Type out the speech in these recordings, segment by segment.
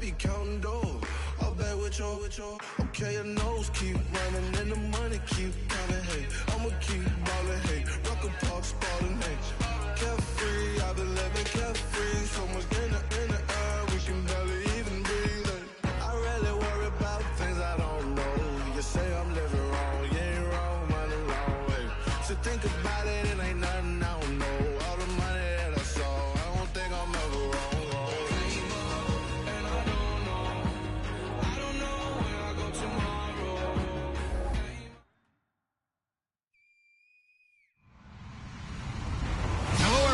be counting dough. All back with your, okay, your nose keep running and the money keep coming, hey. I'ma keep ballin', hey. Rock a park, spallin', hey. Carefree, I've been living carefree. So much in the air, we can barely even breathe, hey. I rarely worry about things I don't know. You say I'm living wrong, you ain't wrong, money long, hey. So think about it, it ain't nothing I don't know. All the money that I saw, I don't think I'm ever wrong.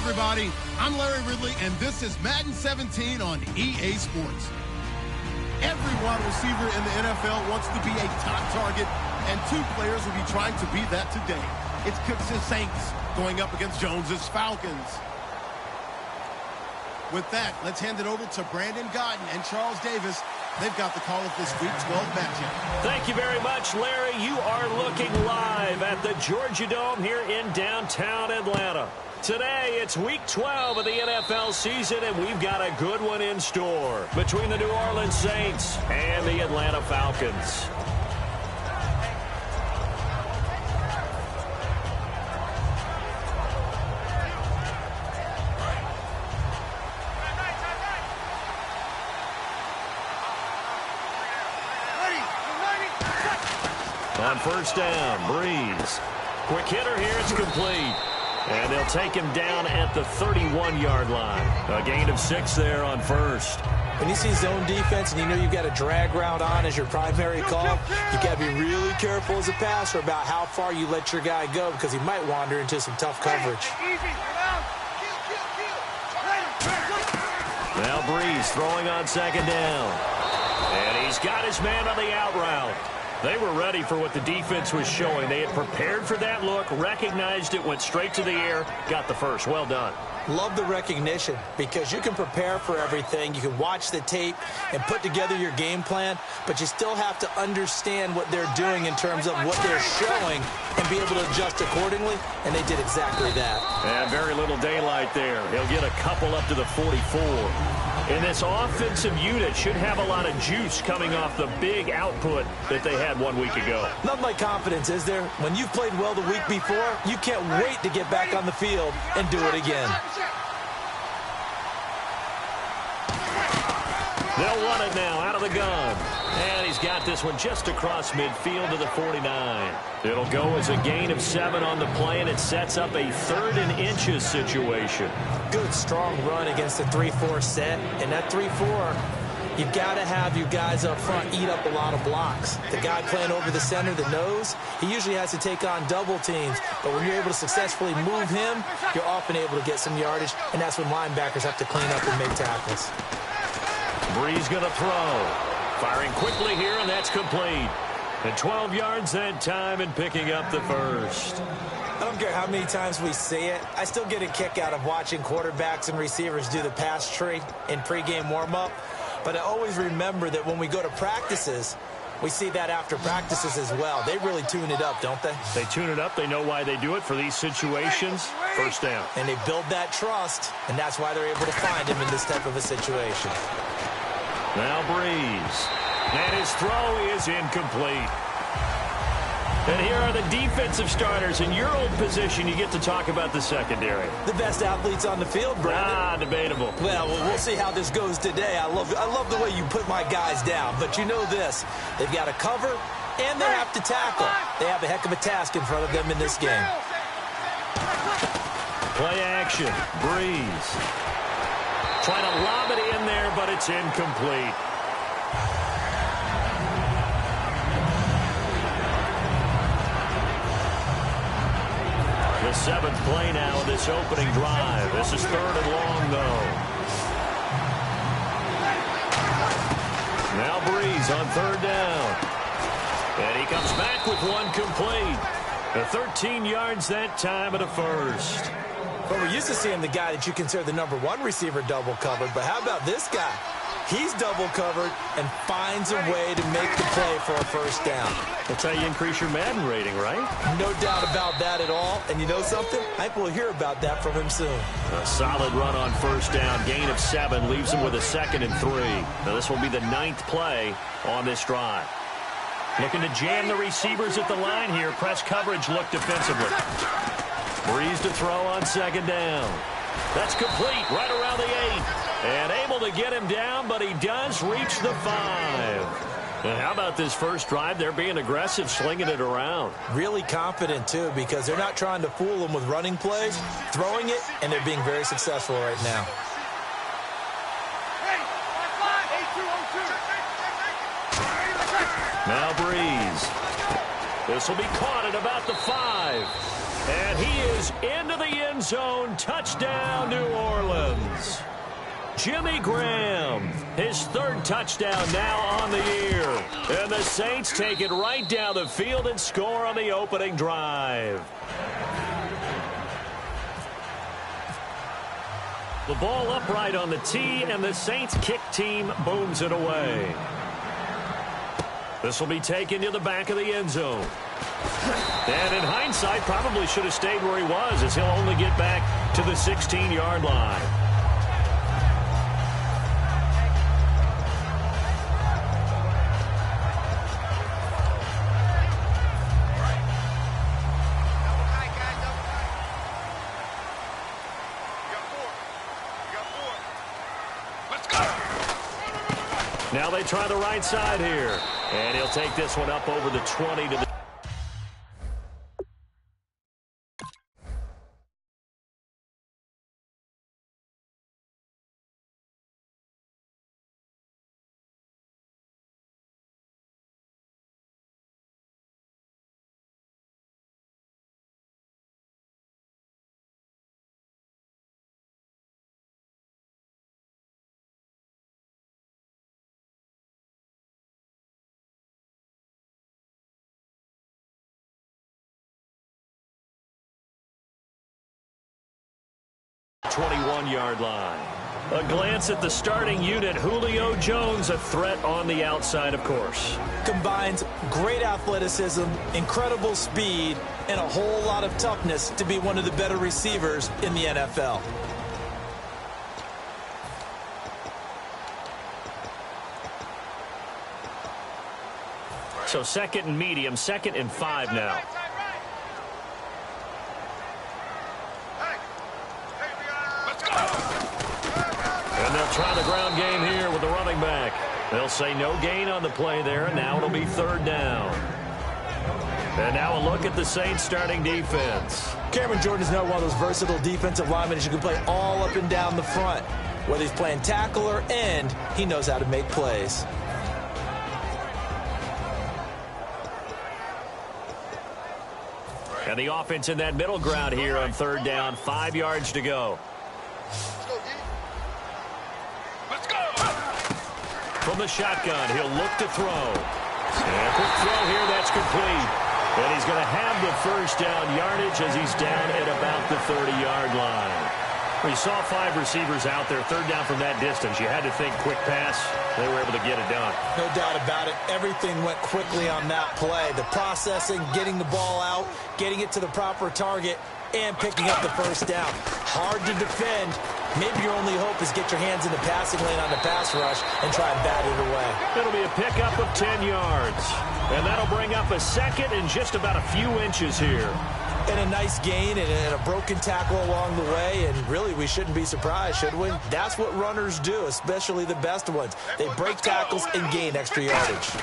Everybody, I'm Larry Ridley, and this is Madden 17 on EA Sports. Every wide receiver in the NFL wants to be a top target, and two players will be trying to be that today. It's Cooks' Saints going up against Jones's Falcons. With that, let's hand it over to Brandon Godden and Charles Davis. They've got the call of this Week 12 matchup. Thank you very much, Larry. You are looking live at the Georgia Dome here in downtown Atlanta. Today, it's Week 12 of the NFL season, and we've got a good one in store between the New Orleans Saints and the Atlanta Falcons. On first down, Breeze. Quick hitter here, it's complete. And they'll take him down at the 31-yard line. A gain of 6 there on first. When you see zone defense and you know you've got a drag route on as your primary call, you got to be really careful as a passer about how far you let your guy go because he might wander into some tough coverage. Now Breeze throwing on second down. And he's got his man on the out route. They were ready for what the defense was showing. They had prepared for that look, recognized it, went straight to the air, got the first. Well done. Love the recognition because you can prepare for everything. You can watch the tape and put together your game plan, but you still have to understand what they're doing in terms of what they're showing and be able to adjust accordingly, and they did exactly that. And very little daylight there. He'll get a couple up to the 44. And this offensive unit should have a lot of juice coming off the big output that they had 1 week ago. Nothing like confidence, is there? When you've played well the week before, you can't wait to get back on the field and do it again. They'll run it now out of the gun. And he's got this one just across midfield to the 49. It'll go as a gain of 7 on the play, and it sets up a 3rd and inches situation. Good, strong run against the 3-4 set. And that 3-4, you've got to have you guys up front eat up a lot of blocks. The guy playing over the center, the nose, he usually has to take on double teams. But when you're able to successfully move him, you're often able to get some yardage, and that's when linebackers have to clean up and make tackles. Breeze going to throw. Firing quickly here, and that's complete. And 12 yards that time and picking up the first. I don't care how many times we see it. I still get a kick out of watching quarterbacks and receivers do the pass tree in pregame warm-up. But I always remember that when we go to practices, we see that after practices as well. They really tune it up, don't they? They tune it up. They know why they do it for these situations. First down. And they build that trust, and that's why they're able to find him in this type of a situation. Now Breeze. And his throw is incomplete. And here are the defensive starters. In your old position, you get to talk about the secondary. The best athletes on the field, Brandon. Debatable. Well, we'll see how this goes today. I love the way you put my guys down. But you know this. They've got to cover, and they have to tackle. They have a heck of a task in front of them in this game. Play action. Breeze. Trying to lob it in there, but it's incomplete. The 7th play now of this opening drive. This is 3rd and long, though. Now Breeze on 3rd down. And he comes back with one complete. The 13 yards that time at a first. Well, we're used to seeing the guy that you consider the #1 receiver double covered, but how about this guy? He's double covered and finds a way to make the play for a first down. That's how you increase your Madden rating, right? No doubt about that at all. And you know something? I think we'll hear about that from him soon. A solid run on first down. Gain of 7 leaves him with a 2nd and 3. Now this will be the 9th play on this drive. Looking to jam the receivers at the line here. Press coverage look defensively. Breeze to throw on 2nd down. That's complete right around the 8. And able to get him down, but he does reach the 5. And how about this first drive? They're being aggressive, slinging it around. Really confident, too, because they're not trying to fool them with running plays, throwing it, and they're being very successful right now. Now Breeze. This will be caught at about the 5. And he is into the end zone. Touchdown, New Orleans. Jimmy Graham, his 3rd touchdown now on the year. And the Saints take it right down the field and score on the opening drive. The ball upright on the tee, and the Saints kick team booms it away. This will be taken to the back of the end zone. And in hindsight, probably should have stayed where he was, as he'll only get back to the 16-yard line. Now they try the right side here. And he'll take this one up over the 20 to the... ...21-yard line. A glance at the starting unit. Julio Jones, a threat on the outside, of course. Combines great athleticism, incredible speed, and a whole lot of toughness to be one of the better receivers in the NFL. So 2nd and medium, 2nd and 5 now. And they'll try the ground game here with the running back. They'll say no gain on the play there, and now it'll be 3rd down. And now a look at the Saints starting defense. Cameron Jordan is now one of those versatile defensive linemen that you can play all up and down the front. Whether he's playing tackle or end, he knows how to make plays. And the offense in that middle ground here on 3rd down. 5 yards to go. From the shotgun, he'll look to throw. And quick throw here, that's complete. And he's going to have the first down yardage as he's down at about the 30-yard line. We saw 5 receivers out there, 3rd down from that distance. You had to think quick pass. They were able to get it done. No doubt about it. Everything went quickly on that play. The processing, getting the ball out, getting it to the proper target, and picking up the first down. Hard to defend. Maybe your only hope is get your hands in the passing lane on the pass rush and try and bat it away. It'll be a pickup of 10 yards. And that'll bring up a 2nd and just about a few inches here. And a nice gain and a broken tackle along the way. And really, we shouldn't be surprised, should we? That's what runners do, especially the best ones. They break tackles and gain extra yardage.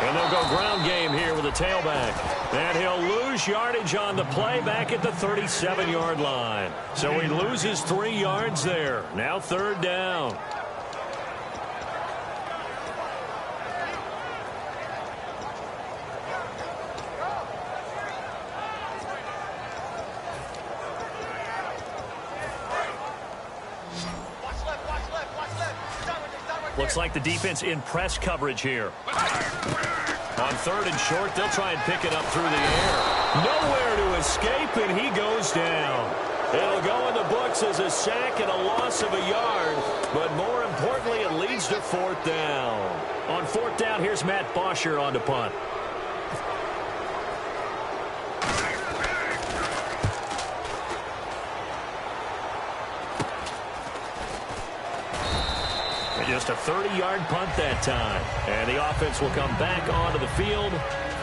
And they'll go ground game here with a tailback. And he'll lose yardage on the play back at the 37-yard line. So he loses 3 yards there. Now 3rd down. Looks like the defense in press coverage here. On 3rd and short, they'll try and pick it up through the air. Nowhere to escape, and he goes down. It'll go in the books as a sack and a loss of a yard, but more importantly, it leads to fourth down. On fourth down, here's Matt Bosher on the punt. Just a 30-yard punt that time. And the offense will come back onto the field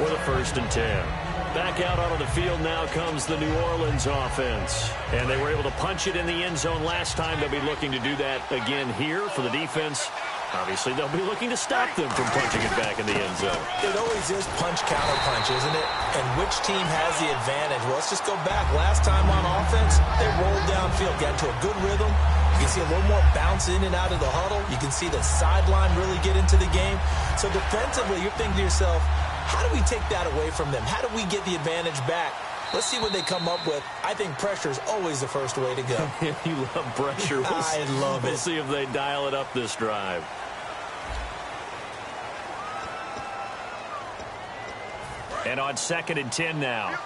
for the 1st and 10. Back out onto the field now comes the New Orleans offense. And they were able to punch it in the end zone last time. They'll be looking to do that again here for the defense. Obviously, they'll be looking to stop them from punching it back in the end zone. It always is punch-counter-punch, isn't it? And which team has the advantage? Well, let's just go back. Last time on offense, they rolled downfield, got into a good rhythm. You can see a little more bounce in and out of the huddle. You can see the sideline really get into the game. So defensively, you're thinking to yourself, how do we take that away from them? How do we get the advantage back? Let's see what they come up with. I think pressure is always the first way to go. You love pressure. I love it. We'll see if they dial it up this drive. And on 2nd and 10 now.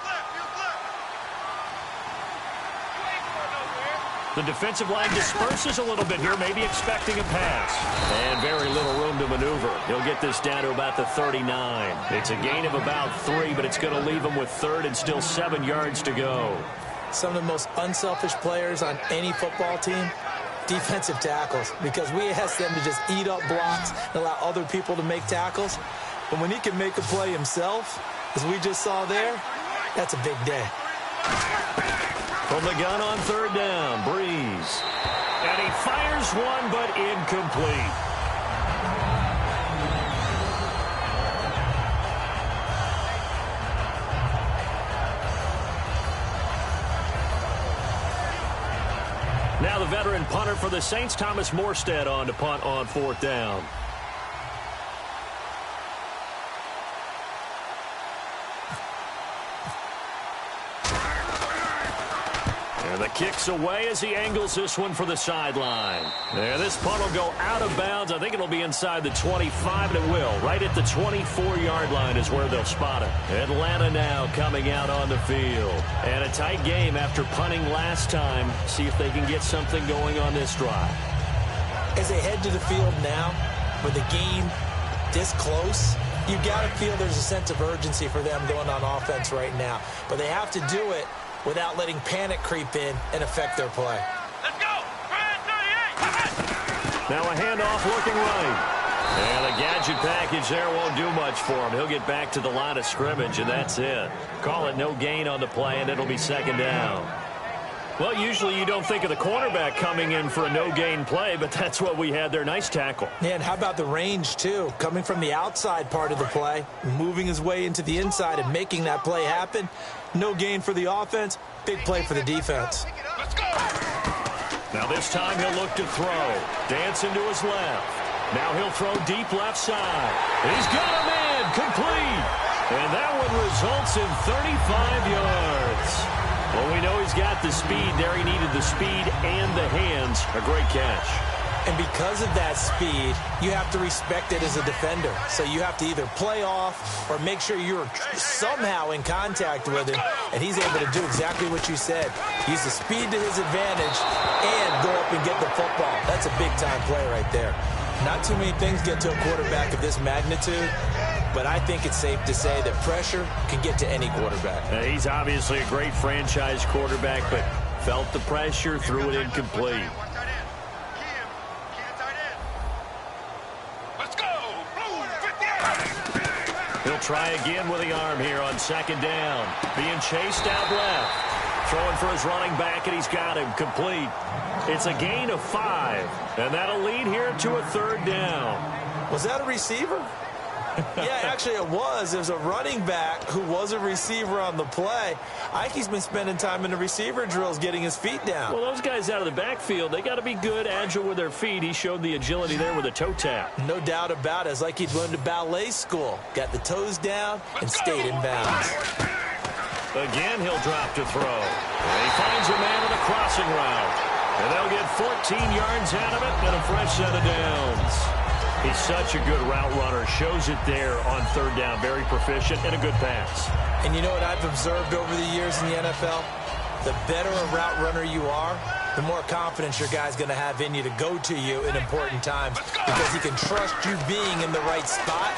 The defensive line disperses a little bit here, maybe expecting a pass. And very little room to maneuver. He'll get this down to about the 39. It's a gain of about 3, but it's going to leave him with 3rd and still 7 yards to go. Some of the most unselfish players on any football team, defensive tackles, because we ask them to just eat up blocks and allow other people to make tackles. But when he can make a play himself, as we just saw there, that's a big day. From the gun on 3rd down, Breeze. And he fires one, but incomplete. Now the veteran punter for the Saints, Thomas Morstead, on to punt on 4th down. And the kick's away as he angles this one for the sideline. And this punt will go out of bounds. I think it'll be inside the 25, and it will. Right at the 24-yard line is where they'll spot it. Atlanta now coming out on the field. And a tight game after punting last time. See if they can get something going on this drive. As they head to the field now, with the game this close, you've got to feel there's a sense of urgency for them going on offense right now. But they have to do it without letting panic creep in and affect their play. Let's go! 38! Now a handoff looking right. And the gadget package there won't do much for him. He'll get back to the line of scrimmage, and that's it. Call it no gain on the play, and it'll be 2nd down. Well, usually you don't think of the cornerback coming in for a no-gain play, but that's what we had there. Nice tackle. Yeah, and how about the range, too? Coming from the outside part of the play, moving his way into the inside and making that play happen. No gain for the offense, big play for the defense. Let's go! Now this time he'll look to throw. Dancing to his left. Now he'll throw deep left side. He's got him in, complete. And that one results in 35 yards. Well, we know he's got the speed there. He needed the speed and the hands. A great catch. And because of that speed, you have to respect it as a defender. So you have to either play off or make sure you're somehow in contact with him. And he's able to do exactly what you said. Use the speed to his advantage and go up and get the football. That's a big-time play right there. Not too many things get to a quarterback of this magnitude, but I think it's safe to say that pressure can get to any quarterback. He's obviously a great franchise quarterback, but felt the pressure, threw it incomplete. He'll try again with the arm here on 2nd down. Being chased out left. Throwing for his running back, and he's got him complete. It's a gain of 5, and that'll lead here to a 3rd down. Was that a receiver? Yeah, actually it was. There's a running back who was a receiver on the play. Ike's been spending time in the receiver drills getting his feet down. Well, those guys out of the backfield, they got to be good, agile with their feet. He showed the agility there with a toe tap. No doubt about it. It's like he'd learned to ballet school. Got the toes down and stayed in bounds. Again, he'll drop to throw. And he finds a man on a crossing route. And they'll get 14 yards out of it and a fresh set of downs. He's such a good route runner. Shows it there on 3rd down. Very proficient and a good pass. And you know what I've observed over the years in the NFL? the better a route runner you are, the more confidence your guy's going to have in you to go to you in important times because he can trust you being in the right spot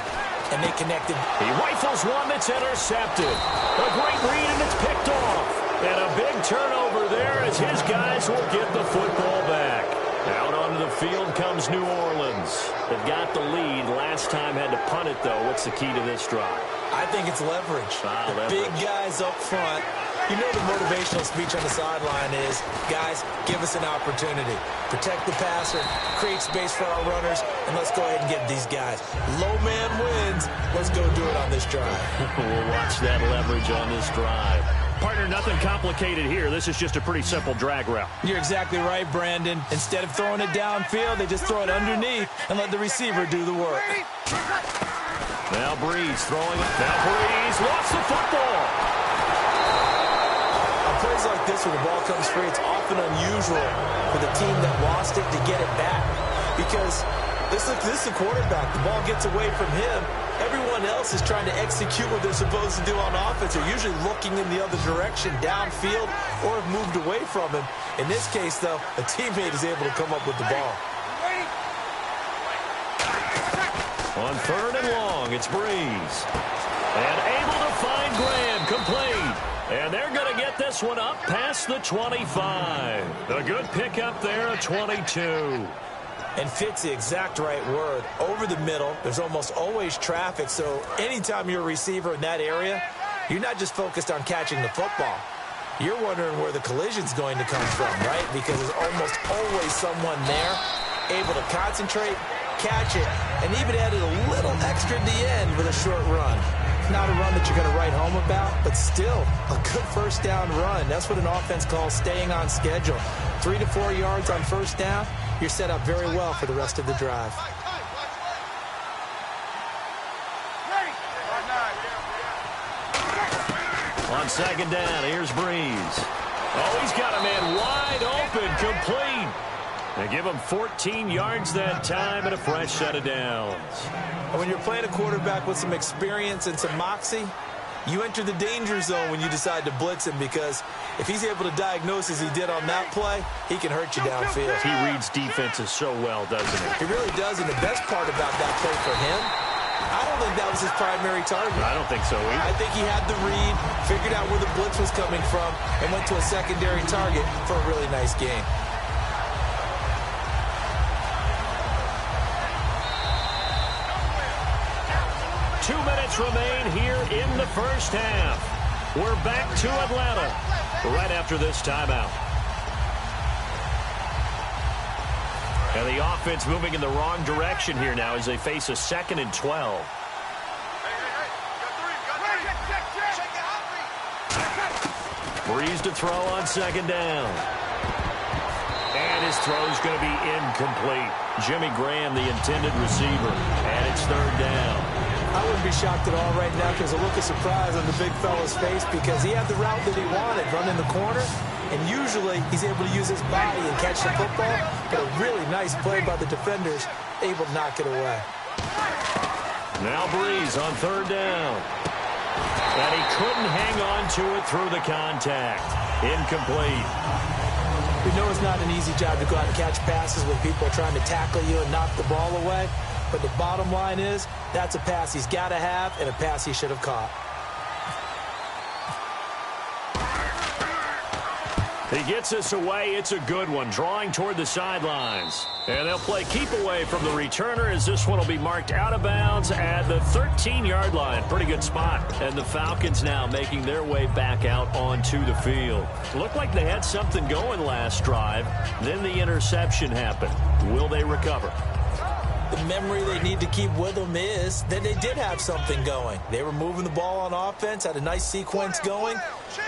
and they connected. He rifles one that's intercepted. A great read, and it's picked off. And a big turnover there as his guys will get the football back. Out onto the field comes New Orleans. They've got the lead. Last time had to punt it, though. What's the key to this drive? I think it's leverage. The big guys up front. You know the motivational speech on the sideline is, guys, give us an opportunity. Protect the passer, create space for our runners, and let's go ahead and get these guys. Low man wins. Let's go do it on this drive. We'll watch that leverage on this drive. Partner, nothing complicated here. This is just a pretty simple drag route. You're exactly right, Brandon. Instead of throwing it downfield, they just throw it underneath and let the receiver do the work. Now Breeze throwing it. Now Breeze lost the football. On plays like this where the ball comes free, it's often unusual for the team that lost it to get it back. Because this is the quarterback. The ball gets away from him. Everyone else is trying to execute what they're supposed to do on offense. They're usually looking in the other direction, downfield, or have moved away from him. In this case, though, a teammate is able to come up with the ball. On third and long, it's Breeze. And able to find Graham, complete. And they're going to get this one up past the 25. A good pickup there at 22. And fits the exact right word. Over the middle, there's almost always traffic, so anytime you're a receiver in that area, you're not just focused on catching the football. You're wondering where the collision's going to come from, right? Because there's almost always someone there able to concentrate, catch it, and even added a little extra at the end with a short run. Not a run that you're going to write home about, but still a good first down run. That's what an offense calls staying on schedule. 3 to 4 yards on first down, you're set up very well for the rest of the drive. On second down, here's Breeze. Oh, he's got a man wide open, complete. They give him 14 yards that time and a fresh set of downs. And when you're playing a quarterback with some experience and some moxie, you enter the danger zone when you decide to blitz him, because if he's able to diagnose as he did on that play, he can hurt you downfield. He reads defenses so well, doesn't he? He really does, and the best part about that play for him, I don't think that was his primary target. I don't think so either. I think he had the read, figured out where the blitz was coming from, and went to a secondary target for a really nice game. Remain here in the first half. We're back to Atlanta right after this timeout. And the offense moving in the wrong direction here now as they face a 2nd and 12. Breeze to throw on second down. And his throw's going to be incomplete. Jimmy Graham, the intended receiver. And it's third down. I wouldn't be shocked at all right now because a look of surprise on the big fella's face, because he had the route that he wanted, running the corner, and usually he's able to use his body and catch the football, but a really nice play by the defenders, able to knock it away. Now Breeze on third down. And he couldn't hang on to it through the contact. Incomplete. We know it's not an easy job to go out and catch passes when people are trying to tackle you and knock the ball away. But the bottom line is, that's a pass he's got to have and a pass he should have caught. He gets us away. It's a good one, drawing toward the sidelines. And they'll play keep away from the returner as this one will be marked out of bounds at the 13-yard line. Pretty good spot. And the Falcons now making their way back out onto the field. Looked like they had something going last drive. Then the interception happened. Will they recover? The memory they need to keep with them is that they did have something going. They were moving the ball on offense, had a nice sequence going.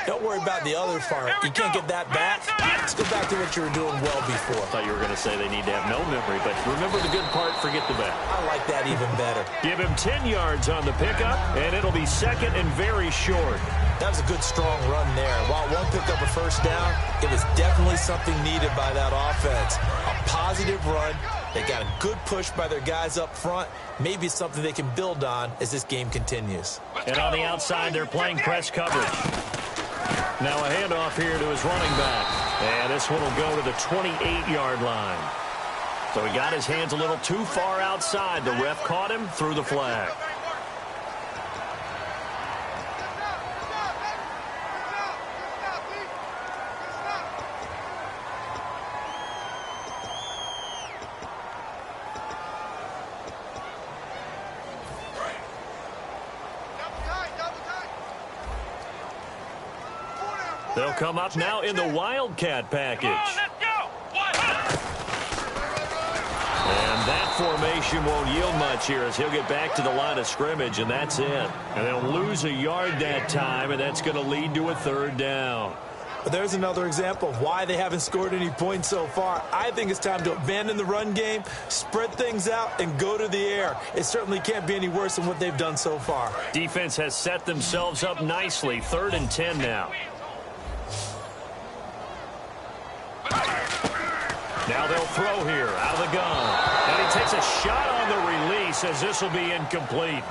Don't worry about the other part. You can't get that back. Let's go back to what you were doing well before. I thought you were going to say they need to have no memory, but remember the good part, forget the bad. I like that even better. Give him 10 yards on the pickup, and it'll be 2nd and very short. That was a good, strong run there. While one picked up a first down, it was definitely something needed by that offense. A positive run. They got a good push by their guys up front. Maybe it's something they can build on as this game continues. And on the outside, they're playing press coverage. Now a handoff here to his running back. And this one will go to the 28-yard line. So he got his hands a little too far outside. The ref caught him, threw the flag. They'll come up now in the Wildcat package. And that formation won't yield much here as he'll get back to the line of scrimmage, and that's it. And they'll lose a yard that time, and that's going to lead to a third down. But there's another example of why they haven't scored any points so far. I think it's time to abandon the run game, spread things out, and go to the air. It certainly can't be any worse than what they've done so far. Defense has set themselves up nicely. 3rd and 10 now. Now they'll throw here out of the gun. And he takes a shot on the release as this will be incomplete.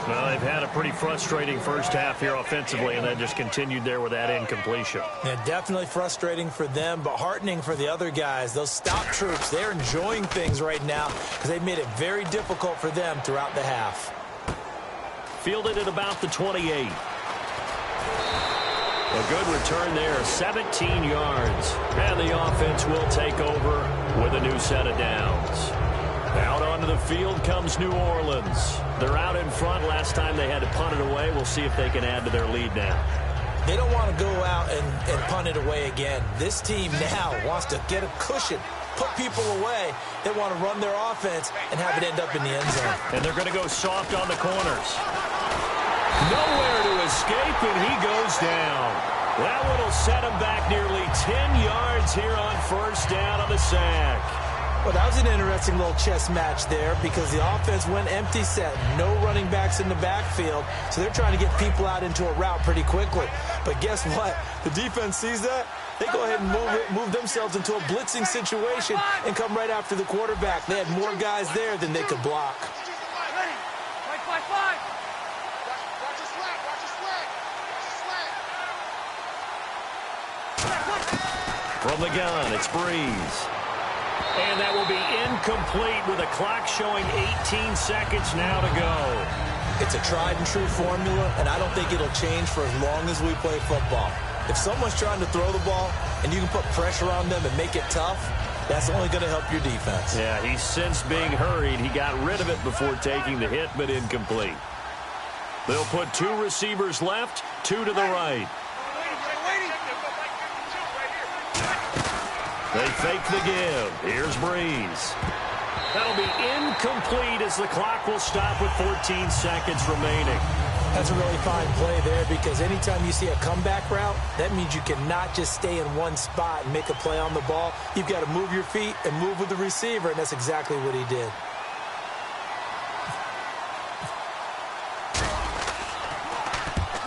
Well, they've had a pretty frustrating first half here offensively, and then just continued there with that incompletion. Yeah, definitely frustrating for them, but heartening for the other guys. Those stop troops, they're enjoying things right now because they've made it very difficult for them throughout the half. Fielded at about the 28. A good return there, 17 yards. And the offense will take over with a new set of downs. Out onto the field comes New Orleans. They're out in front. Last time they had to punt it away. We'll see if they can add to their lead now. They don't want to go out and punt it away again. This team now wants to get a cushion, put people away. They want to run their offense and have it end up in the end zone. And they're going to go soft on the corners. Nowhere to escape, and he goes down. That one will set him back nearly 10 yards here on first down on the sack. Well, that was an interesting little chess match there because the offense went empty set. No running backs in the backfield, so they're trying to get people out into a route pretty quickly. But guess what? The defense sees that. They go ahead and move themselves into a blitzing situation and come right after the quarterback. They had more guys there than they could block. From the gun, it's Breeze. And that will be incomplete with the clock showing 18 seconds now to go. It's a tried and true formula, and I don't think it'll change for as long as we play football. If someone's trying to throw the ball and you can put pressure on them and make it tough, that's only going to help your defense. Yeah, he's since being hurried. He got rid of it before taking the hit, but incomplete. They'll put 2 receivers left, 2 to the right. They fake the give. Here's Breeze. That'll be incomplete as the clock will stop with 14 seconds remaining. That's a really fine play there because anytime you see a comeback route, that means you cannot just stay in one spot and make a play on the ball. You've got to move your feet and move with the receiver, and that's exactly what he did.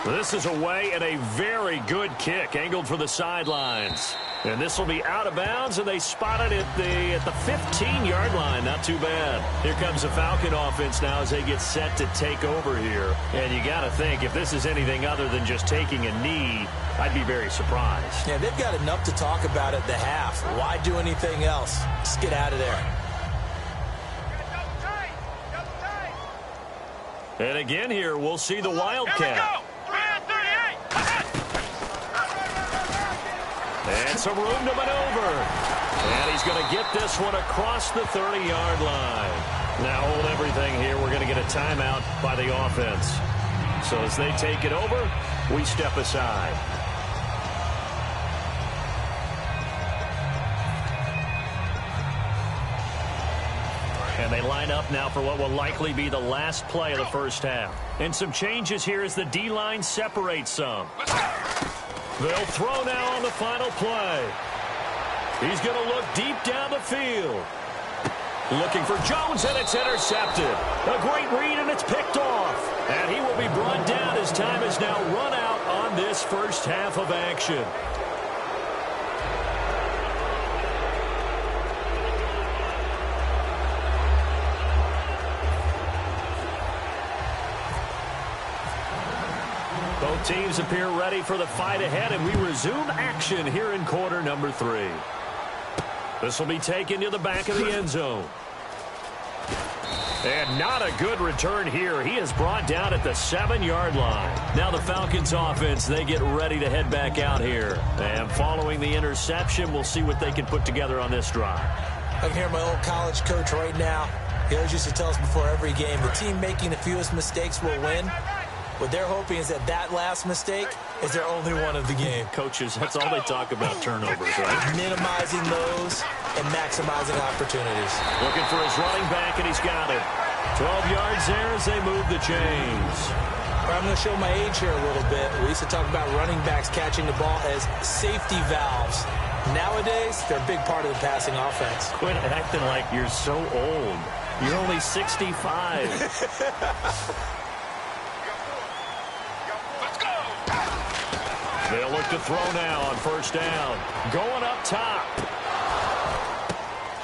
This is away and a very good kick angled for the sidelines. And this will be out of bounds, and they spot it at the 15-yard line. Not too bad. Here comes the Falcon offense now as they get set to take over here. And you got to think, if this is anything other than just taking a knee, I'd be very surprised. Yeah, they've got enough to talk about at the half. Why do anything else? Just get out of there. And again here, we'll see the Wildcat. And some room to maneuver. And he's going to get this one across the 30-yard line. Now hold everything here. We're going to get a timeout by the offense. So as they take it over, we step aside. And they line up now for what will likely be the last play of the first half. And some changes here as the D-line separates some. They'll throw now on the final play. He's going to look deep down the field. Looking for Jones, and it's intercepted. A great read, and it's picked off. And he will be brought down as time is now run out on this first half of action. Both teams appear ready for the fight ahead, and we resume action here in quarter number 3. This will be taken to the back of the end zone. And not a good return here. He is brought down at the 7-yard line. Now the Falcons offense, they get ready to head back out here. And following the interception, we'll see what they can put together on this drive. I can hear my old college coach right now. He always used to tell us before every game, the team making the fewest mistakes will win. What they're hoping is that that last mistake is their only one of the game. Coaches, that's all they talk about, turnovers, right? Minimizing those and maximizing opportunities. Looking for his running back, and he's got it. 12 yards there as they move the chains. I'm going to show my age here a little bit. We used to talk about running backs catching the ball as safety valves. Nowadays, they're a big part of the passing offense. Quit acting like you're so old. You're only 65. They'll look to throw now on first down. Going up top.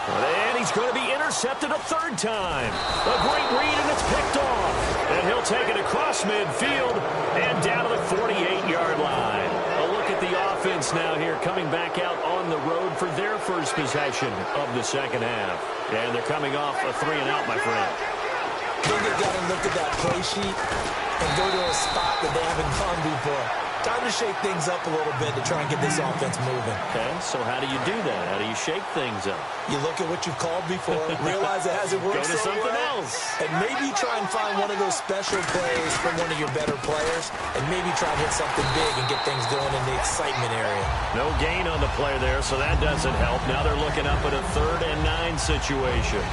And he's going to be intercepted a third time. A great read, and it's picked off. And he'll take it across midfield and down to the 48-yard line. A look at the offense now here, coming back out on the road for their first possession of the second half. And they're coming off a 3-and-out, my friend. I think they've got to look at that play sheet and go to a spot that they haven't gone before. Time to shake things up a little bit to try and get this offense moving. Okay, so how do you do that? How do you shake things up? You look at what you've called before, realize it hasn't worked Go to something else. And maybe try and find one of those special plays from one of your better players, and maybe try and hit something big and get things going in the excitement area. No gain on the play there, so that doesn't help. Now they're looking up at a 3rd and 9 situation.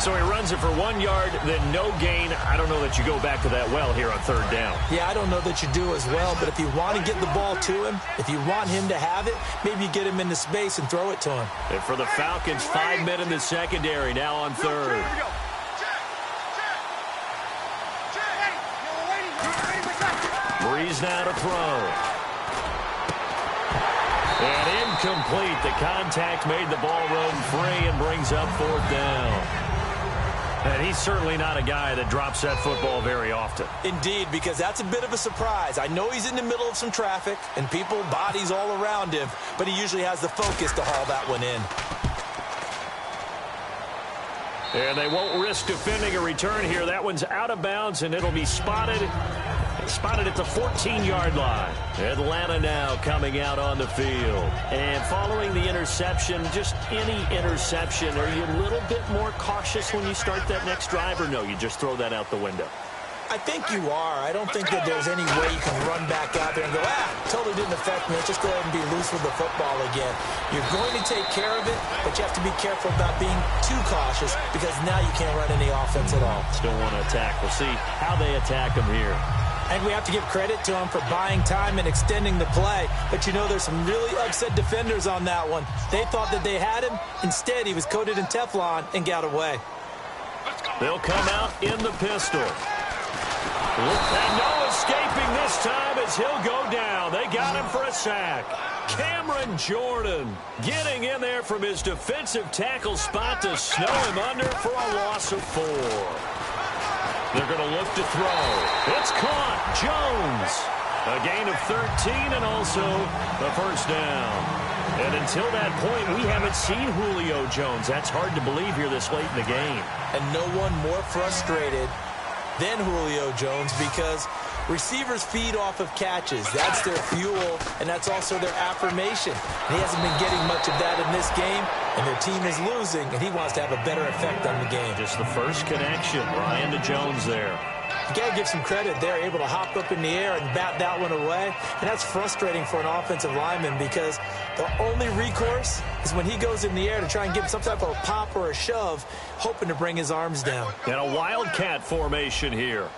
So he runs it for 1 yard, then no gain. I don't know that you go back to that well here on 3rd down. Yeah, I don't know that you do as well, but if you want to get the ball to him, if you want him to have it, maybe you get him into space and throw it to him. And for the Falcons, 5 men in the secondary, now on 3rd. Breeze now to throw. And incomplete. The contact made the ball roam free and brings up 4th down. And he's certainly not a guy that drops that football very often. Indeed, because that's a bit of a surprise. I know he's in the middle of some traffic and people, bodies all around him, but he usually has the focus to haul that one in. And they won't risk defending a return here. That one's out of bounds, and it'll be spotted at the 14-yard line. Atlanta now coming out on the field. And following the interception, just any interception, are you a little bit more cautious when you start that next drive, or no, you just throw that out the window? I think you are. I don't think that there's any way you can run back out there and go, totally didn't affect me. Let's just go ahead and be loose with the football again. You're going to take care of it, but you have to be careful about being too cautious because now you can't run any offense at all. Still want to attack. We'll see how they attack them here. And we have to give credit to him for buying time and extending the play. But, you know, there's some really upset defenders on that one. They thought that they had him. Instead, he was coated in Teflon and got away. They'll come out in the pistol. And no escaping this time as he'll go down. They got him for a sack. Cameron Jordan getting in there from his defensive tackle spot to snow him under for a loss of 4. They're going to look to throw. It's caught. Jones. A gain of 13 and also the first down. And until that point, we haven't seen Julio Jones. That's hard to believe here this late in the game. And no one more frustrated than Julio Jones because receivers feed off of catches. That's their fuel, and that's also their affirmation. And he hasn't been getting much of that in this game, and their team is losing, and he wants to have a better effect on the game. Just the first connection, Ryan to Jones there. You got to give some credit. They're able to hop up in the air and bat that one away, and that's frustrating for an offensive lineman because the only recourse is when he goes in the air to try and give some type of a pop or a shove, hoping to bring his arms down. And a wildcat formation here.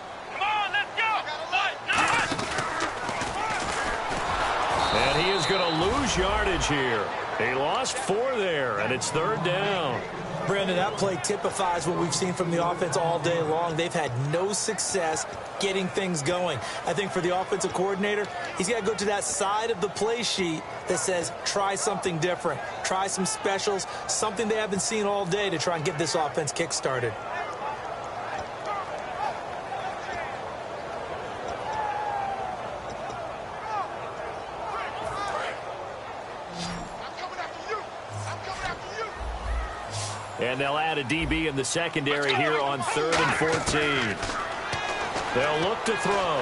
And he is going to lose yardage here. He lost 4 there, and it's 3rd down. Brandon, that play typifies what we've seen from the offense all day long. They've had no success getting things going. I think for the offensive coordinator, he's got to go to that side of the play sheet that says try something different, try some specials, something they haven't seen all day to try and get this offense kick-started. And they'll add a DB in the secondary here on 3rd and 14. They'll look to throw.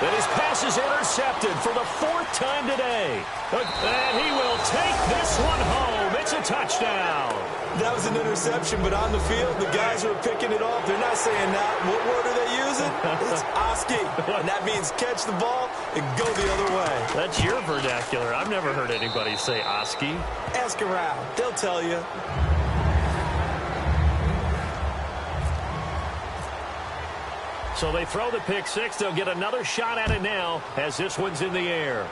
And his pass is intercepted for the 4th time today. And he will take this one home. It's a touchdown. That was an interception, but on the field, the guys who are picking it off, they're not saying that. What word are they using? It's Oski. And that means catch the ball and go the other way. That's your vernacular. I've never heard anybody say Oski. Ask around. They'll tell you. So they throw the pick six. They'll get another shot at it now as this one's in the air.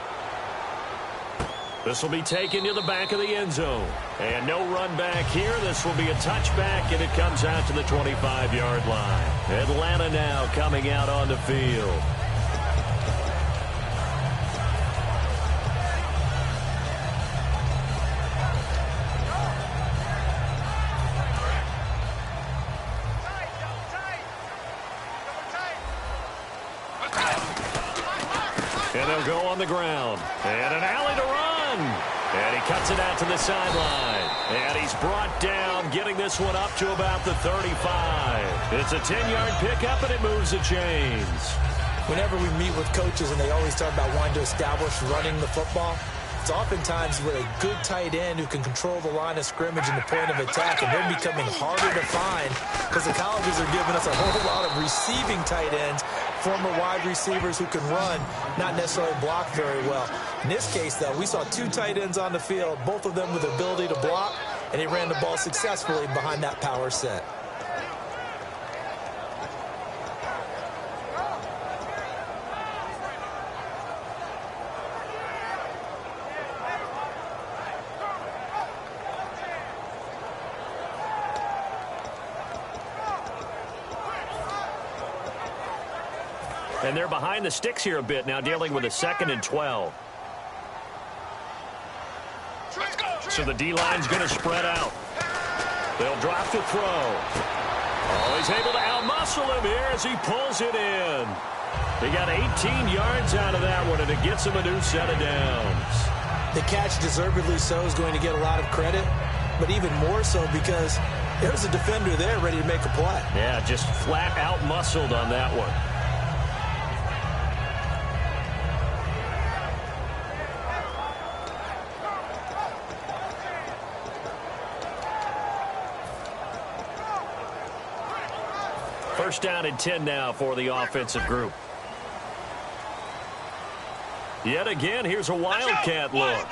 This will be taken to the back of the end zone. And no run back here. This will be a touchback, and it comes out to the 25-yard line. Atlanta now coming out on the field. And they'll go on the ground. And an alley to run. And he cuts it out to the sideline. And he's brought down, getting this one up to about the 35. It's a 10-yard pickup, and it moves the chains. Whenever we meet with coaches and they always talk about wanting to establish running the football, it's oftentimes with a good tight end who can control the line of scrimmage and the point of attack, and they're becoming harder to find because the colleges are giving us a whole lot of receiving tight ends, former wide receivers who can run, not necessarily block very well. In this case, though, we saw 2 tight ends on the field, both of them with the ability to block, and he ran the ball successfully behind that power set. And they're behind the sticks here a bit now, dealing with a 2nd and 12. So the D-line's going to spread out. They'll drop to throw. Oh, he's able to out-muscle him here as he pulls it in. They got 18 yards out of that one, and it gets him a new set of downs. The catch, deservedly so, is going to get a lot of credit, but even more so because there's a defender there ready to make a play. Yeah, just flat out-muscled on that one. First down and 10 now for the offensive group. Yet again, here's a wildcat look.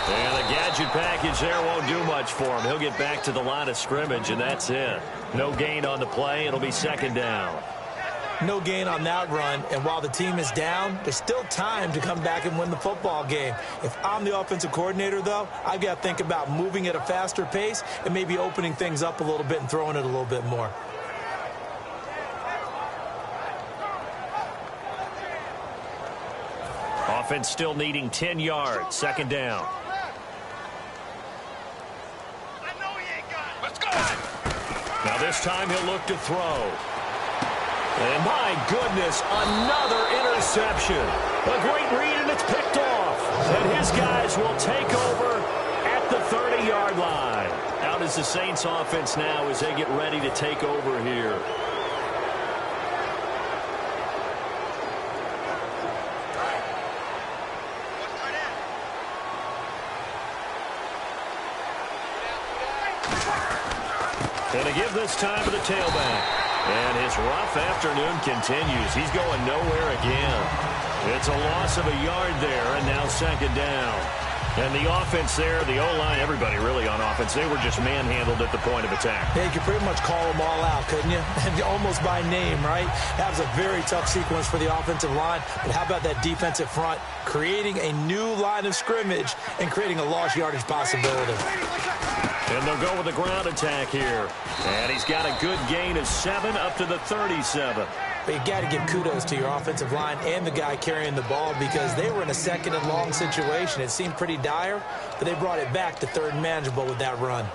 And the gadget package there won't do much for him. He'll get back to the line of scrimmage, and that's it. No gain on the play. It'll be 2nd down. No gain on that run, and while the team is down, there's still time to come back and win the football game. If I'm the offensive coordinator, though, I've got to think about moving at a faster pace and maybe opening things up a little bit and throwing it a little bit more. Offense still needing 10 yards. 2nd down. Now this time he'll look to throw. And my goodness, another interception. A great read, and it's picked off. And his guys will take over at the 30-yard line. Out is the Saints offense now as they get ready to take over here. And to give this time to the tailback. And his rough afternoon continues. He's going nowhere again. It's a loss of a yard there, and now 2nd down. And the offense there, the O-line, everybody really on offense, they were just manhandled at the point of attack. Yeah, you could pretty much call them all out, couldn't you? Almost by name, right? That was a very tough sequence for the offensive line. But how about that defensive front creating a new line of scrimmage and creating a lost yardage possibility? And they'll go with the ground attack here. And he's got a good gain of 7 up to the 37. But you got to give kudos to your offensive line and the guy carrying the ball because they were in a 2nd and long situation. It seemed pretty dire, but they brought it back to 3rd and manageable with that run.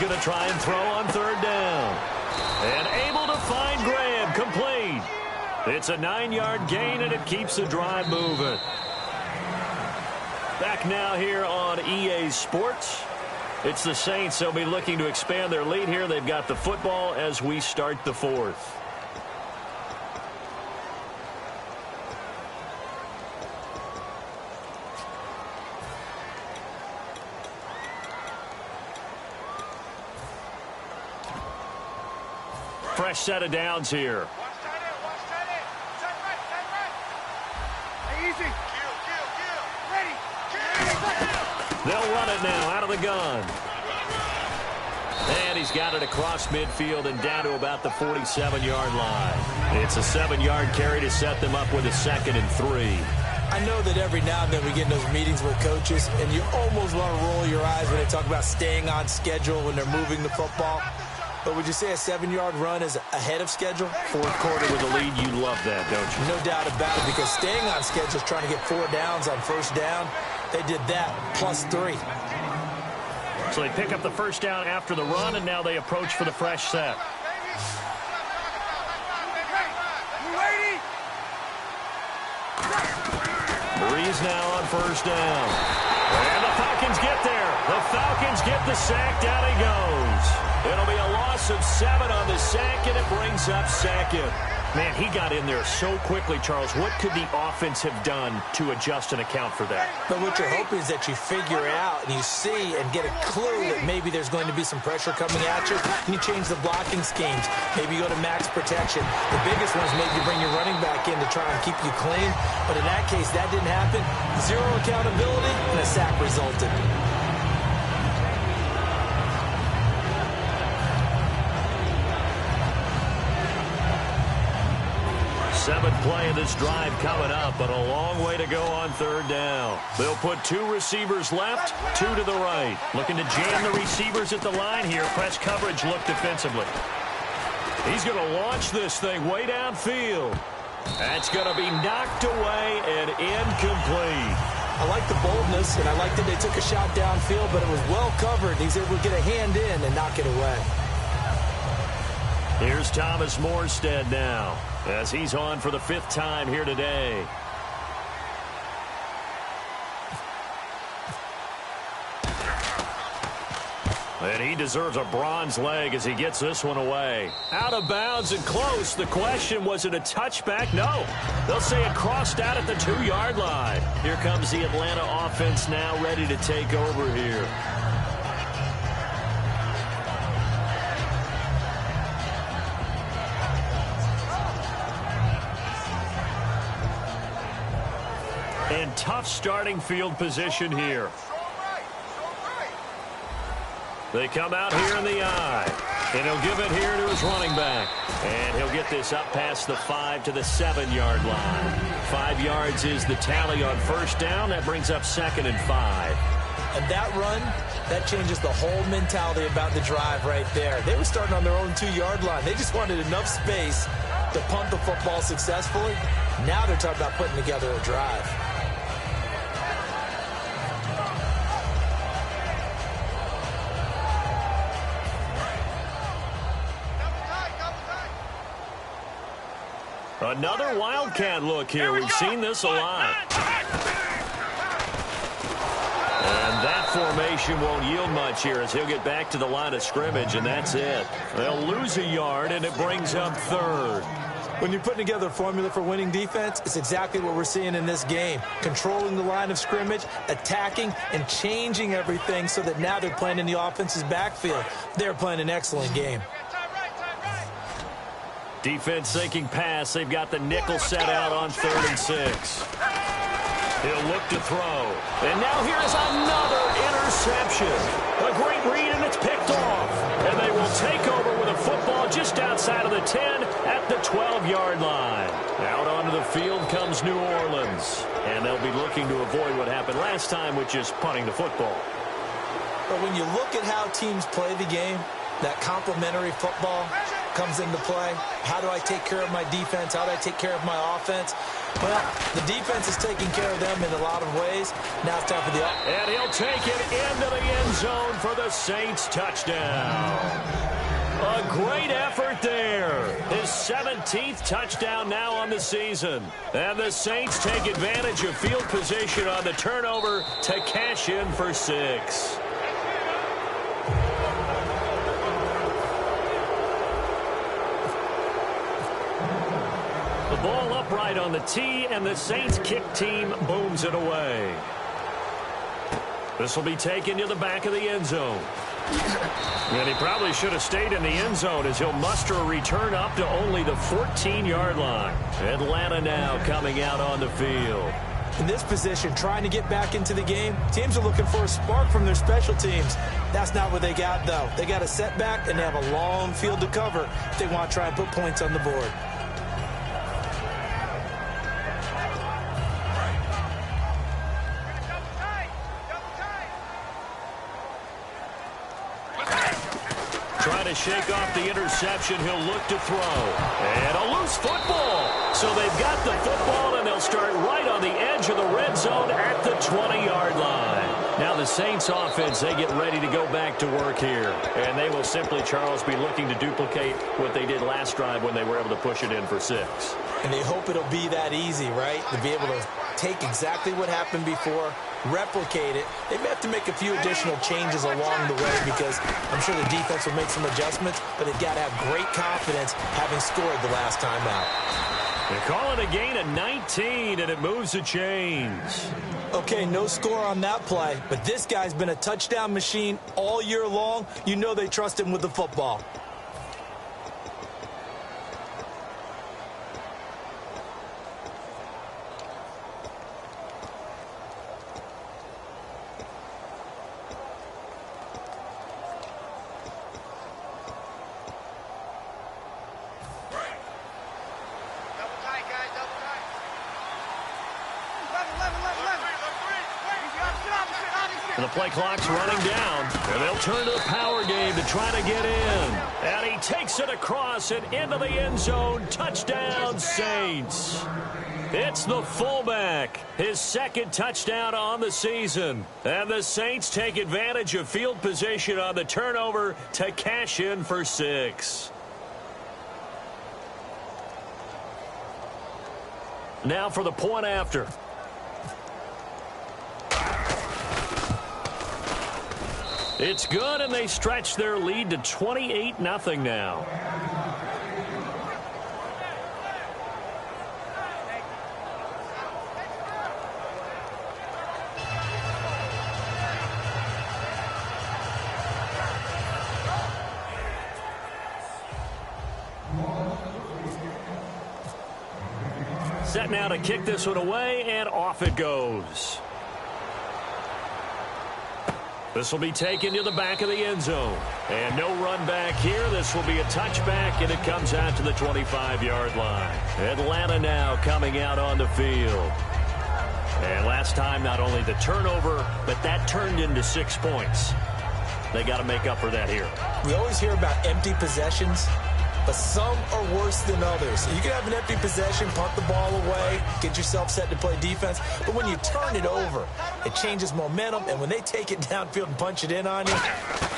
going to try and throw on third down. And able to find Graham, complete. It's a 9-yard gain, and it keeps the drive moving. Back now here on EA Sports. It's the Saints. They'll be looking to expand their lead here. They've got the football as we start the fourth. Fresh set of downs here. They'll run it now out of the gun. And he's got it across midfield and down to about the 47-yard line. It's a 7-yard carry to set them up with a 2nd and 3. I know that every now and then we get in those meetings with coaches, and you almost want to roll your eyes when they talk about staying on schedule when they're moving the football. But would you say a 7-yard run is ahead of schedule? Fourth quarter with the lead, you love that, don't you? No doubt about it, because staying on schedule is trying to get 4 downs on first down. They did that, plus 3. So they pick up the first down after the run, and now they approach for the fresh set. Breeze now on first down. And the Falcons get there. The Falcons get the sack. Down he goes. It'll be a loss of 7 on the sack, and it brings up 2nd. Man, he got in there so quickly, Charles. What could the offense have done to adjust and account for that? But what you're hoping is that you figure it out and you see and get a clue that maybe there's going to be some pressure coming at you, and you change the blocking schemes. Maybe you go to max protection. The biggest one is maybe you bring your running back in to try and keep you clean. But in that case, that didn't happen. 0 accountability, and a sack resulted. 7th play of this drive coming up, but a long way to go on third down. They'll put 2 receivers left, 2 to the right. Looking to jam the receivers at the line here. Press coverage look defensively. He's going to launch this thing way downfield. That's going to be knocked away and incomplete. I like the boldness, and I like that they took a shot downfield, but it was well covered. He's able to get a hand in and knock it away. Here's Thomas Morstead now, as he's on for the 5th time here today. And he deserves a bronze leg as he gets this one away. Out of bounds and close. The question, was it a touchback? No. They'll say it crossed out at the 2-yard line. Here comes the Atlanta offense now ready to take over here. And tough starting field position here. They come out here in the eye. And he'll give it here to his running back. And he'll get this up past the 5 to the 7-yard line. 5 yards is the tally on first down. That brings up 2nd and 5. And that run, that changes the whole mentality about the drive right there. They were starting on their own 2-yard line. They just wanted enough space to punt the football successfully. Now they're talking about putting together a drive. Another Wildcat look here. We've seen this a lot. And that formation won't yield much here as he'll get back to the line of scrimmage, and that's it. They'll lose a yard, and it brings up 3rd. When you're putting together a formula for winning defense, it's exactly what we're seeing in this game. Controlling the line of scrimmage, attacking, and changing everything so that now they're playing in the offense's backfield. They're playing an excellent game. Defense sinking pass. They've got the nickel set out on 3rd and 6. He'll look to throw. And now here's another interception. A great read, and it's picked off. And they will take over with a football just outside of the 10 at the 12-yard line. Out onto the field comes New Orleans. And they'll be looking to avoid what happened last time, which is punting the football. But when you look at how teams play the game, that complementary football comes into play. How do I take care of my defense? How do I take care of my offense? Well, the defense is taking care of them in a lot of ways. Now it's time for the... And he'll take it into the end zone for the Saints touchdown. A great effort there. His 17th touchdown now on the season. And the Saints take advantage of field position on the turnover to cash in for 6. The ball upright on the tee, and the Saints kick team booms it away. This will be taken to the back of the end zone. And he probably should have stayed in the end zone as he'll muster a return up to only the 14-yard line. Atlanta now coming out on the field. In this position, trying to get back into the game, teams are looking for a spark from their special teams. That's not what they got, though. They got a setback, and they have a long field to cover if they want to try and put points on the board. Trying to shake off the interception, he'll look to throw. And a loose football. So they've got the football, and they'll start right on the edge of the red zone at the 20-yard line. Now the Saints offense, they get ready to go back to work here. And they will simply, Charles, be looking to duplicate what they did last drive when they were able to push it in for 6. And they hope it'll be that easy, right? To be able to take exactly what happened before, replicate it. They may have to make a few additional changes along the way because I'm sure the defense will make some adjustments, but they've got to have great confidence having scored the last time out. They call it a gain of 19, and it moves the chains. Okay, no score on that play, but this guy's been a touchdown machine all year long. You know they trust him with the football. And the play clock's running down, and they'll turn to the power game to try to get in. And he takes it across and into the end zone. Touchdown, Saints. It's the fullback, his second touchdown on the season. And the Saints take advantage of field position on the turnover to cash in for 6. Now for the point after. It's good, and they stretch their lead to 28-0 now. Set now to kick this one away, and off it goes. This will be taken to the back of the end zone. And no run back here. This will be a touchback, and it comes out to the 25-yard line. Atlanta now coming out on the field. And last time, not only the turnover, but that turned into 6 points. They got to make up for that here. We always hear about empty possessions, but some are worse than others. You can have an empty possession, punt the ball away, get yourself set to play defense, but when you turn it over, it changes momentum, and when they take it downfield and punch it in on you,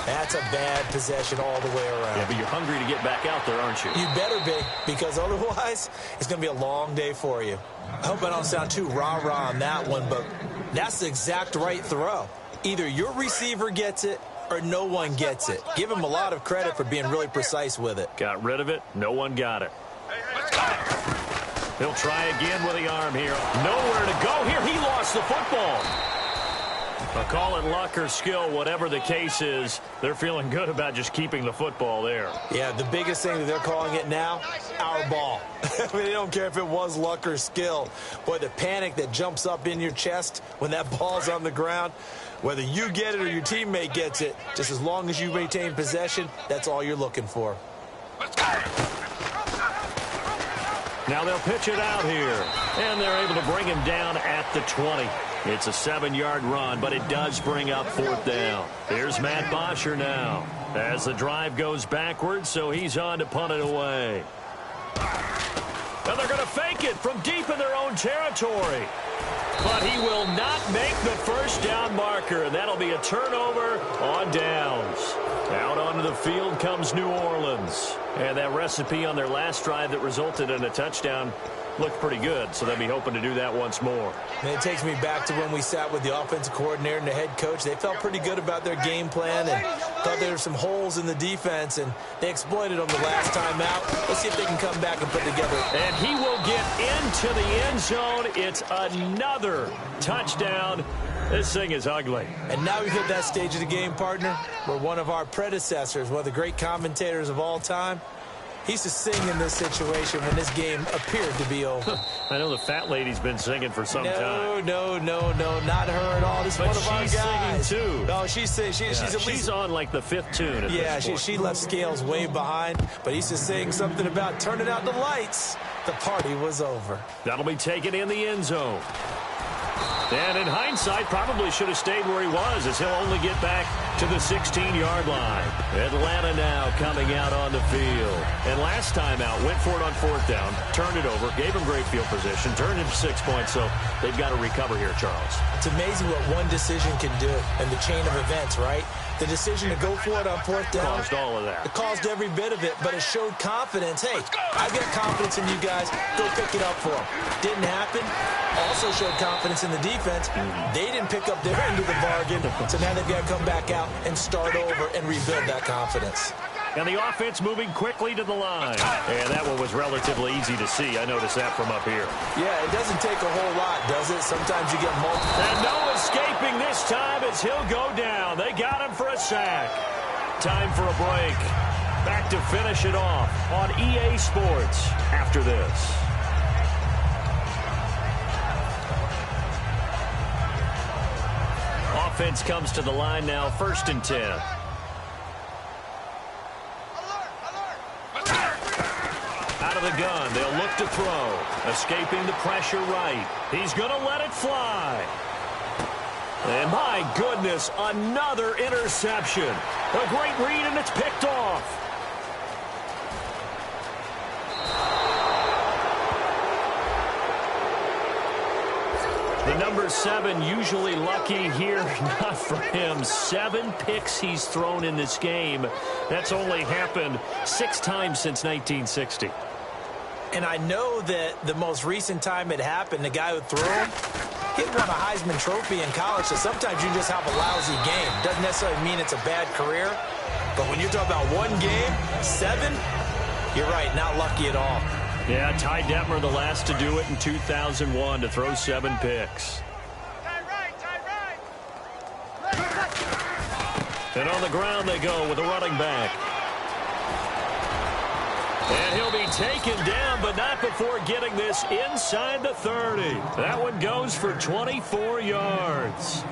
that's a bad possession all the way around. Yeah, but you're hungry to get back out there, aren't you? You better be, because otherwise, it's going to be a long day for you. I hope I don't sound too rah-rah on that one, but that's the exact right throw. Either your receiver gets it, or no one gets it. Give him a lot of credit for being really precise with it. Got rid of it. No one got it. He'll try again with the arm here. Nowhere to go here. He lost the football. I'll call it luck or skill, whatever the case is. They're feeling good about just keeping the football there. Yeah, the biggest thing that they're calling it now, our ball. I mean, they don't care if it was luck or skill. Boy, the panic that jumps up in your chest when that ball's on the ground, whether you get it or your teammate gets it, just as long as you maintain possession, that's all you're looking for. Now they'll pitch it out here, and they're able to bring him down at the 20. It's a 7-yard run, but it does bring up 4th down. Here's Matt Bosher now as the drive goes backwards, so he's on to punt it away. And they're going to fake it from deep in their own own territory. But he will not make the first down marker, and that'll be a turnover on downs. Out onto the field comes New Orleans. And that recipe on their last drive that resulted in a touchdown looked pretty good, so they'll be hoping to do that once more. And it takes me back to when we sat with the offensive coordinator and the head coach. They felt pretty good about their game plan and thought there were some holes in the defense, and they exploited them the last time out. Let's see if they can come back and put together. And he will get into the end zone. It's another touchdown. This thing is ugly. And now we've hit that stage of the game, partner, where one of our predecessors, one of the great commentators of all time, he used to sing in this situation when this game appeared to be over. I know the fat lady's been singing for some time. No, not her at all. This is one of our guys. She's singing, too. Oh, she's singing. She's on, like, the 5th tune at this point. She left Scales way behind, but he used to sing something about turning out the lights. The party was over. That'll be taken in the end zone. And in hindsight, probably should have stayed where he was, as he'll only get back to the 16-yard line. Atlanta now coming out on the field. And last time out, went for it on 4th down, turned it over, gave him great field position, turned it to 6 points, so they've got to recover here, Charles. It's amazing what one decision can do in the chain of events, right? The decision to go for it on 4th down. Caused all of that. It caused every bit of it, but it showed confidence. Hey, I've got confidence in you guys. Go pick it up for them. Didn't happen. Also showed confidence in the defense. They didn't pick up their end of the bargain, so now they've got to come back out and start over and rebuild that confidence. And the offense moving quickly to the line. And that one was relatively easy to see. I noticed that from up here. Yeah, it doesn't take a whole lot, does it? Sometimes you get multiple. And no escaping this time as he'll go down. They got him for a sack. Time for a break. Back to finish it off on EA Sports after this. Offense comes to the line now, 1st and 10. Out of the gun, they'll look to throw. Escaping the pressure right. He's going to let it fly. And my goodness, another interception. A great read, and it's picked off. The number 7 usually lucky here. Not for him. 7 picks he's thrown in this game. That's only happened 6 times since 1960. And I know that the most recent time it happened, the guy who threw him, he won a Heisman Trophy in college, so sometimes you just have a lousy game. Doesn't necessarily mean it's a bad career, but when you're talking about one game, 7, you're right, not lucky at all. Yeah, Ty Detmer, the last to do it in 2001, to throw 7 picks. And on the ground they go with a running back. And he'll be taken down, but not before getting this inside the 30. That one goes for 24 yards.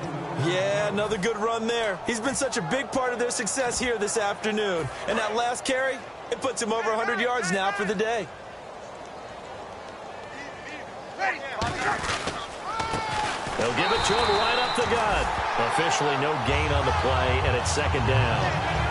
Yeah, another good run there. He's been such a big part of their success here this afternoon. And that last carry, it puts him over 100 yards now for the day. They'll give it to him right up the gut. Officially no gain on the play, and it's 2nd down.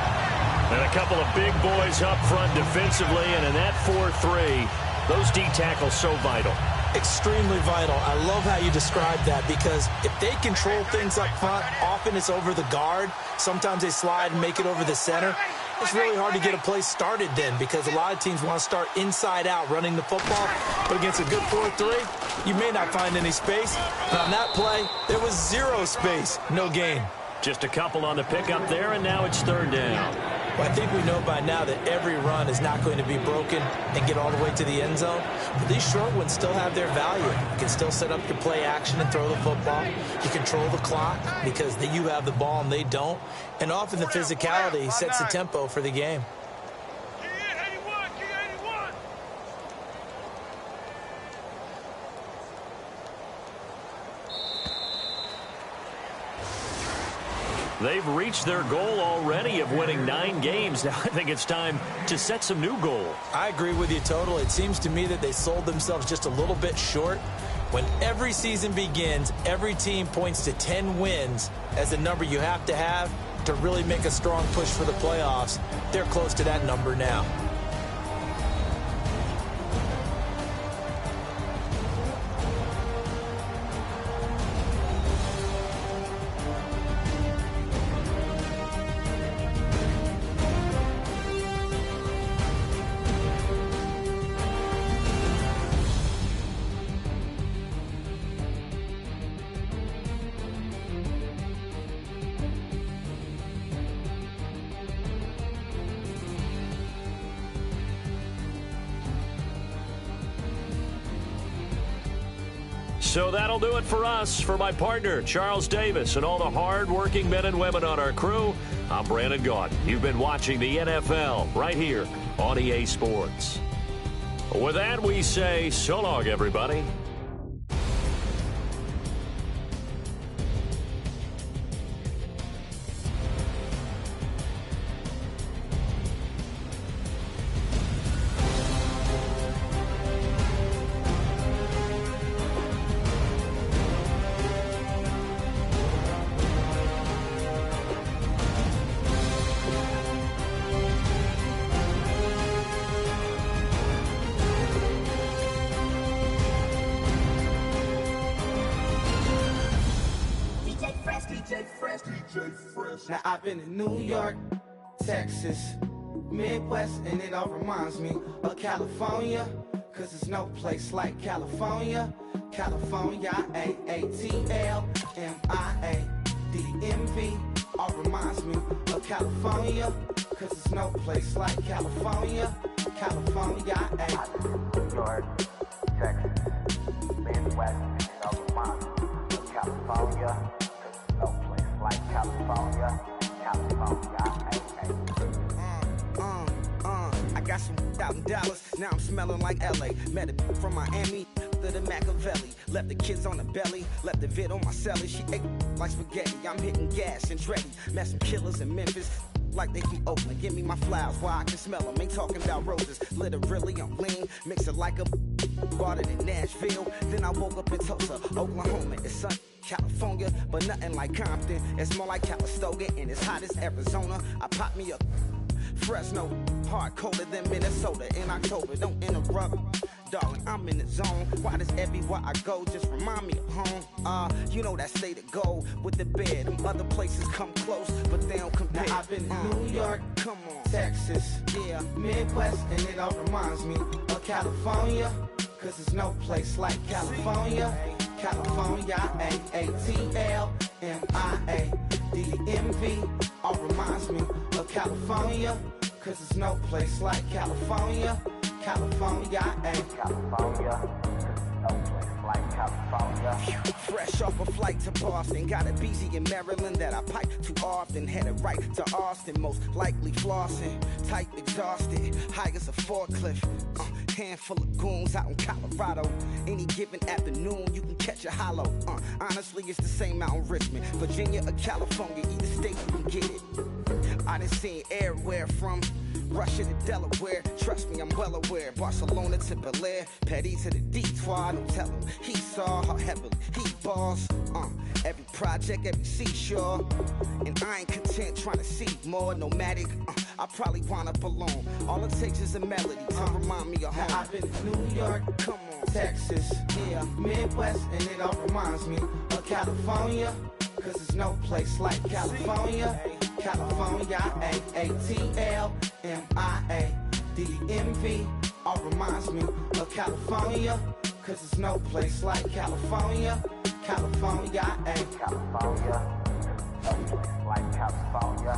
And a couple of big boys up front defensively, and in that 4-3, those D tackles so vital. Extremely vital. I love how you describe that, because if they control things up front, often it's over the guard. Sometimes they slide and make it over the center. It's really hard to get a play started then, because a lot of teams want to start inside out running the football. But against a good 4-3, you may not find any space. And on that play, there was 0 space, no gain. Just a couple on the pickup there, and now it's 3rd down. Well, I think we know by now that every run is not going to be broken and get all the way to the end zone. But these short ones still have their value. You can still set up your play action and throw the football. You control the clock because you have the ball and they don't. And often the physicality sets the tempo for the game. They've reached their goal already of winning 9 games. Now I think it's time to set some new goals. I agree with you totally. It seems to me that they sold themselves just a little bit short. When every season begins, every team points to 10 wins as the number you have to really make a strong push for the playoffs. They're close to that number now. So that'll do it for us. For my partner, Charles Davis, and all the hard-working men and women on our crew, I'm Brandon Gaudin. You've been watching the NFL right here on EA Sports. With that, we say so long, everybody. Now I've been in New York, Texas, Midwest, and it all reminds me of California, cause there's no place like California. California, A-A-T-L-M-I-A-D-D-M-V, all reminds me of California, cause there's no place like California. California, New York, Texas, Midwest, and it all reminds me of California, cause there's no place like California. I got some out in Dallas, now I'm smelling like LA. Met a from Miami, to the Machiavelli. Left the kids on the belly, left the vid on my celly. She ate like spaghetti, I'm hitting gas and Dreddy. Met some killers in Memphis, like they from Oakland. Give me my flowers while I can smell them. Ain't talking about roses, literally I'm lean. Mix it like a bought it in Nashville. Then I woke up in Tulsa, Oklahoma. It's sun, California, but nothing like Compton. It's more like Calistoga, and it's hot as Arizona. I pop me up Fresno, hard colder than Minnesota in October. Don't interrupt, darling, I'm in the zone. Why does everywhere I go just remind me of home? You know that state of gold with the bed. Them other places come close, but they don't compare. Now I've been in New York, come on, Texas, yeah, Midwest, and it all reminds me of California, cause there's no place like California. California, A-A-T-L-M-I-A-D-D-M-V, all reminds me of California, cause there's no place like California. California, California, no place like California. Fresh off a flight to Boston, got a BZ in Maryland that I pipe too often. Headed right to Austin, most likely flossing. Tight, exhausted, high as a forklift. Handful of goons out in Colorado. Any given afternoon, you can catch a hollow. Honestly, it's the same out in Richmond, Virginia or California. Either state you can get it. I done seen everywhere from Russia to Delaware. Trust me, I'm well aware. Barcelona to Bel Air, Petty to the Detroit. Don't tell him he saw how heavily he balls. Every project, every seashore. And I ain't content trying to see more. Nomadic, I probably wind up alone. All it takes is a melody to remind me of home. Now I've been to New York, come on, Texas, yeah, Midwest, and it all reminds me of California, cause there's no place like California. California, A-A-T-L-M-I-A-D-D-M-V, all reminds me of California, cause there's no place like California. California, California, no place like California.